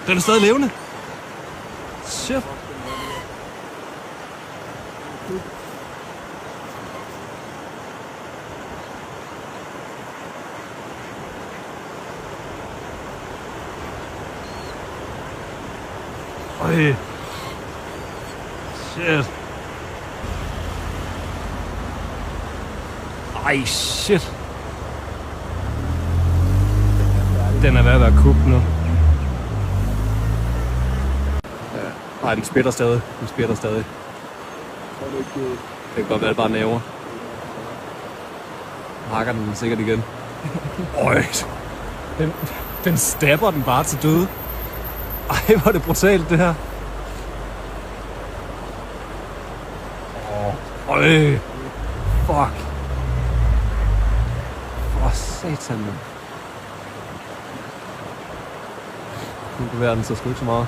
Den er stadig levende. Shit. Øj. Shit. Ej, shit. Den er ved at være kugt nu. Ja. Nej, den spætter stadig. Den spætter stadig. Det kan godt være, det bare næver. Hakker den sikkert igen. Øj. Den stabber den bare til døde. Ej, hvor er det brutalt, det her. Øj. Fuck. For satan, man. Nu bevæger den så sgu ikke så meget.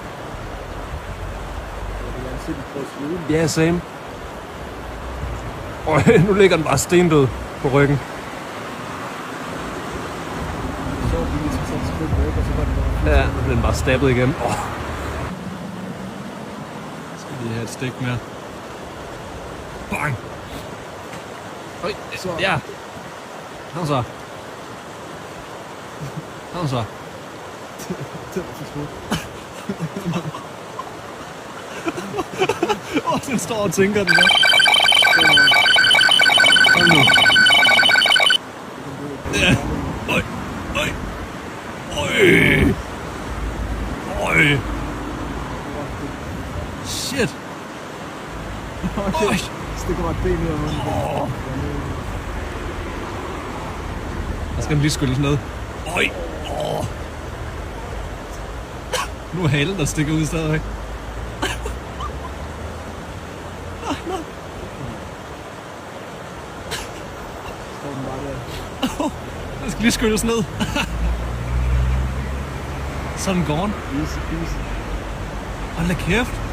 Ja, same. Øj, nu ligger den bare stendød på ryggen. Ja, nu bliver den bare stabbet igen. Skal lige have et stik mere. Bang! Øj, ja. Kom så. Kom så. Det var så smukt. Den står og tænker den der. Kom nu. Ja. Øj. Øj. Øj. Øj. Shit. Øj. Stikker mig et ben ud af munden. Der skal den lige skylles ned. Øj. Nu er halen, der stikker ud stadigvæk. Den skal lige skylles ned. Så er den gone. Easy peasy. Hold da kæft.